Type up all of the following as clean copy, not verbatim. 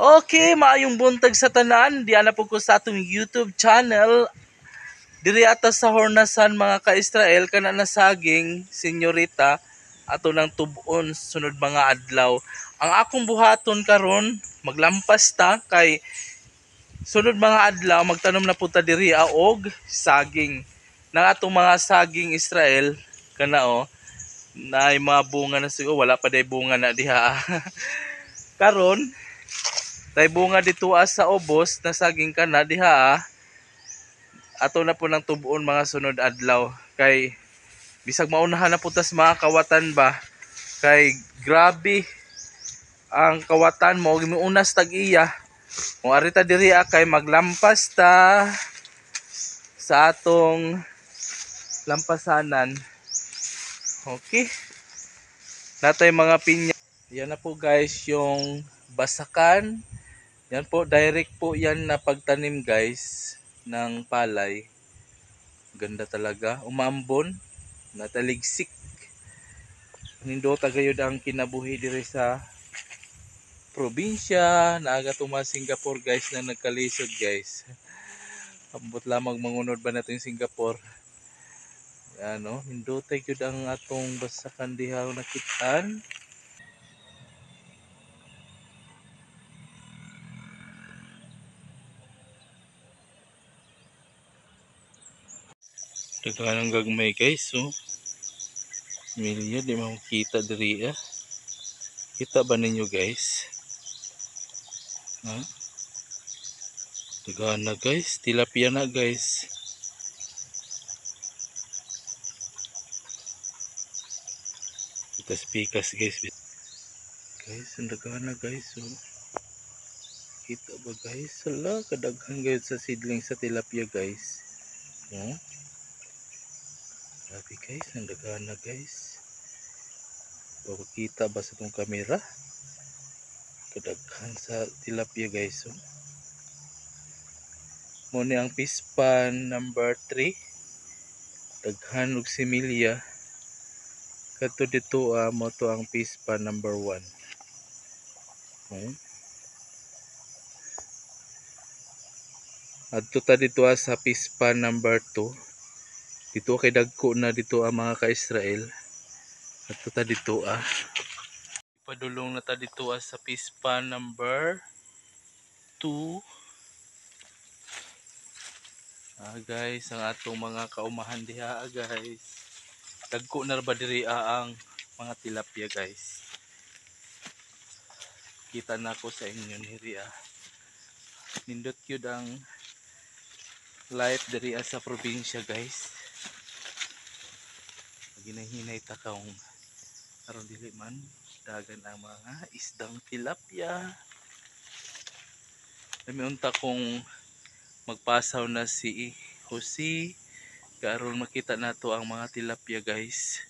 Okay, maayong buntag sa tanan. Diyan na po ko sa atong YouTube channel. Diri ata sa Hornasan mga ka-Israel kana na saging, senyorita, ato nang tubon sunod mga adlaw. Ang akong buhaton karon, maglampas ta kay sunod mga adlaw magtanom na punta diri og saging. Nang atong mga saging Israel kana na mga bunga na siguro wala pa day bunga na diha. Karon tay bunga dito sa ubos na saging kana diha. Ato na po ng tubuon mga sunod adlaw kay bisag maunahan na putas mga kawatan ba kay grabe ang kawatan mo giunas tag iya kung arita diri kay maglampas ta sa atong lampasanan. Okay, natay mga pinya. Yan na po guys yung basakan. Yan po direct po yan na pagtanim guys ng palay. Ganda talaga, umambon, nataligsik. Nindo tagayod ang kinabuhi diri sa probinsya. Naaga tuma Singapore guys na nagkalisod guys. Ambot lamang mangunod ba natin Singapore. Ano, nindo tagayod ang atong basakan diha nakitaan. Daghan ang gagmay guys, so milya di makita diri Kita ba ninyo guys? Ha? Daghan na guys, tilapia na guys. Pikas-pikas guys. Guys, ang daghan na guys, so kita ba guys? Sala, kadaghan guys sa seedling sa tilapia guys. No? Grabe guys, ang daghan na guys. Pakita ba sa itong kamera? Kadaghan sa tilapia guys. So. Muna ang pispan number 3. Daghan og similya. Kato dito mo to ang pispan number 1. Adto ta dito sa pispan number 2. Dito kay dagko na dito ang mga ka-Israel. Adto ta dito Ipadulong na ta dito sa pispan number 2. Guys, ang atong mga kaumahan diha guys. Dagko na ba diri ang mga tilapia guys. Kita na ko sa inyo niri Nindot yun ang life diri sa probinsya guys. Ginahinay ta kaong aron dili man dagan ang mga isdang tilapia. Dami unta kong magpasaw na si Jose karon makita nato ang mga tilapia guys.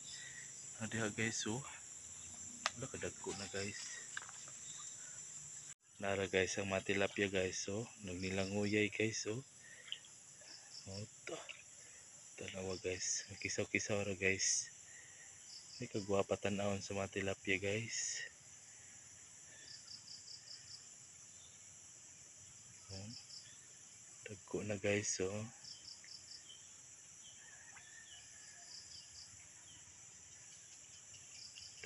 Diha guys, wala kadagko na guys. Nara guys ang mga tilapia guys, nagnilanguyay guys. Tanawa guys, kisaw-kisaw ra guys. May kagwapa tanawon sa mga tilapia guys. Dagko na guys,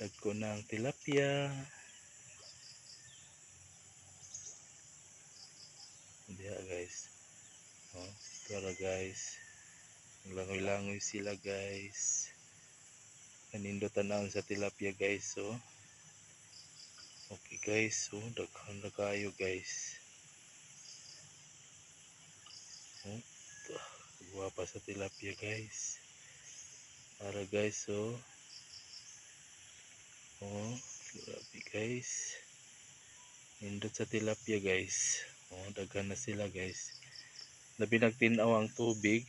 dagko na ang tilapia. Diha guys. Tara guys. Langoy-langoy sila guys. Nanindo tanawon sa tilapia guys, Okay guys, daghan na kayo guys. Guwapa sa tilapia guys. Tara guys, grabe guys. Nindot sa tilapia guys. Daghan na sila guys. Labi nagtinaw ang tubig.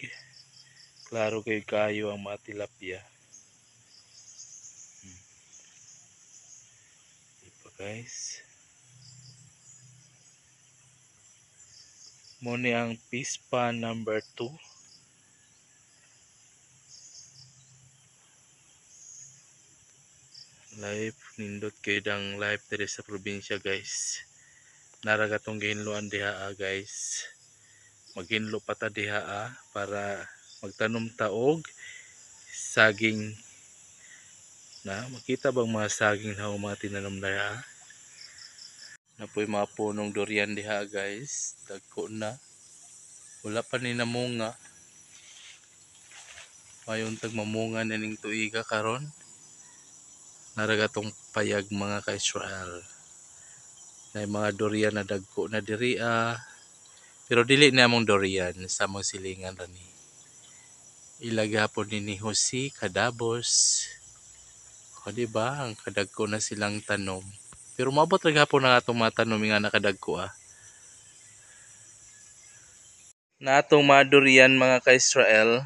Klaro kayo ang mga tilapia. Diba guys? Muna ang pispa number 2. Live, nindot kayo ng live dito sa probinsya guys. naragatong gihinluan diha guys. Maghinlo pa ta diha para magtanom ta og saging na makita bang mga saging na mga tinanom diha. Napoy mga punong durian diha guys, dagko na. Wala pa ni namunga. Mayon tag mamunga na ning tuiga karon. Naragatong payag mga ka-Israel. Na mga durian na dagko na diri pero dili na among durian sa among silingan rani. Ilagapon ni Jose Kadabos. O diba, ang kadagko na silang tanom. Pero mabot ra gapon na atong mga tanom nga nakadagko Na atong mga durian mga ka-Israel.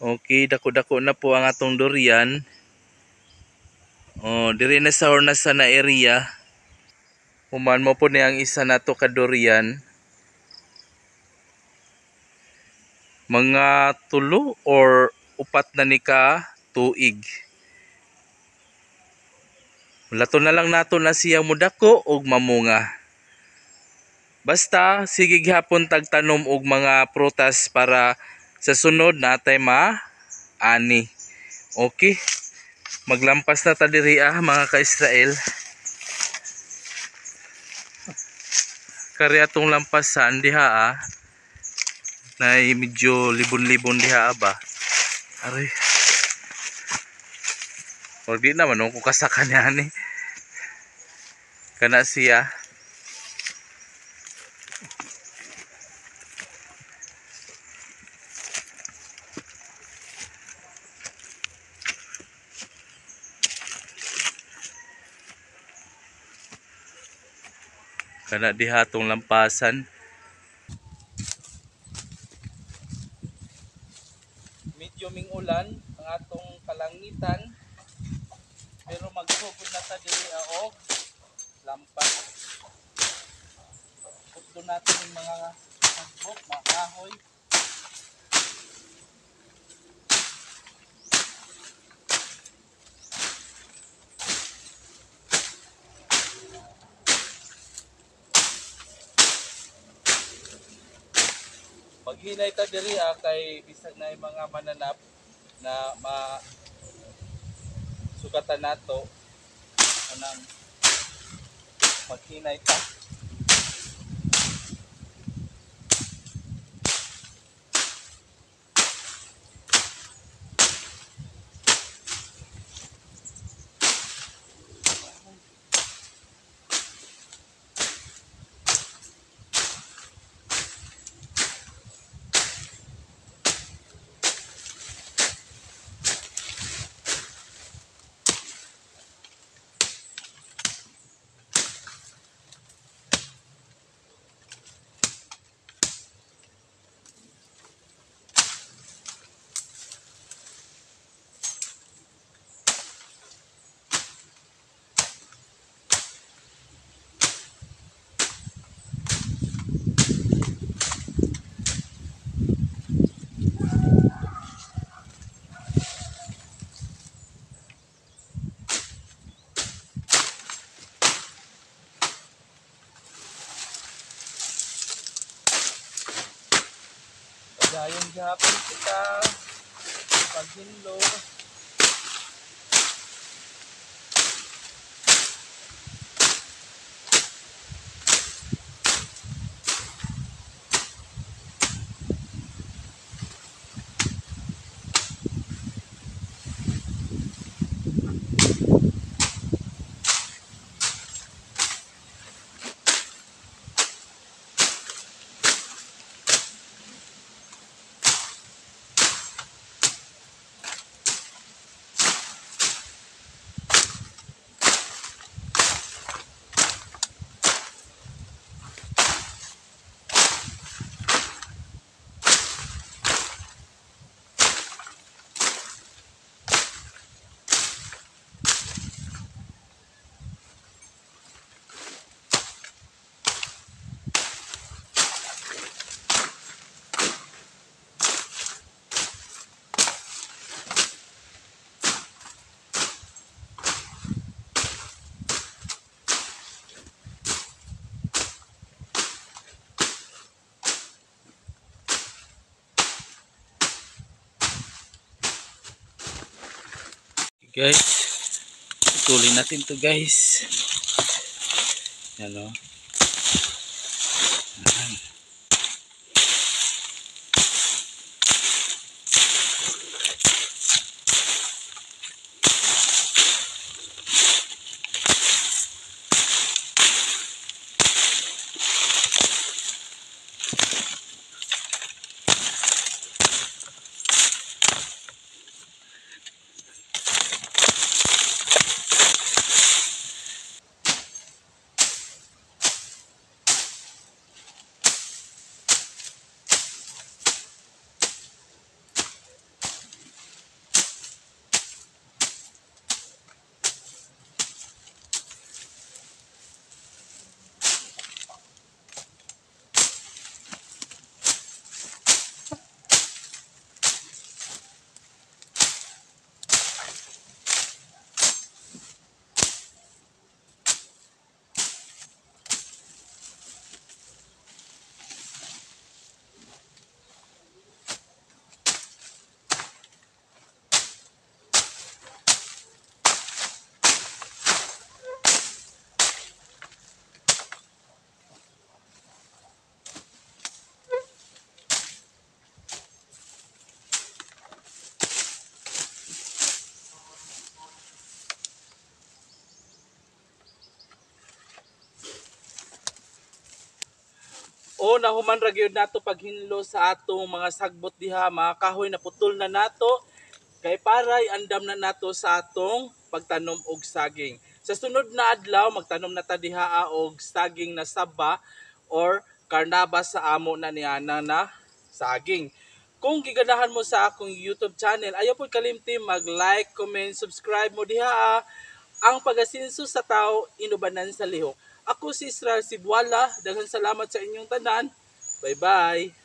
Okay, dako-dako na po ang atong durian. Oh, diri na sa Hornasan na area. Human mo po ni ang isa nato ka durian. Mga 3 or 4 na ni ka tuig. Lato na lang nato na siya mudako og mamunga. Basta sige gihapon tagtanom og mga prutas para sa sunod natay ani. Okay. Maglampas na ta diri mga ka-Israel. Kari atong lampasan diha na medyo libon-libon diha ba. Aray. O di naman ko kasakan yan Kana siya. Kana diha tong lampasan. Medyo ming ulan ang atong kalangitan. Pero magsugod na ta diri og lampas. Putdo natin yung mga sagbok, mga kahoy. Maghinay ta diri kay bisag na yung mga mananap na sugatan nato anang maghinay ta. Dayon gihapon kita paghinlo. Guys, putulin natin to guys. Yan o. O nahuman ra gyud nato paghinlo sa atong mga sagbot diha, mga kahoy na putol na nato kay paray andam na nato sa atong pagtanom og saging. Sa sunod na adlaw magtanom na ta diha og saging na saba or karnaba sa amo na niana na saging. Kung giganahan mo sa akong YouTube channel, ayaw po kalimti mag-like, comment, subscribe mo diha. Ang pagasinso sa tao, inubanan sa lihok. Ako si Israel Sidwala. Daghang salamat sa inyong tanan. Bye-bye.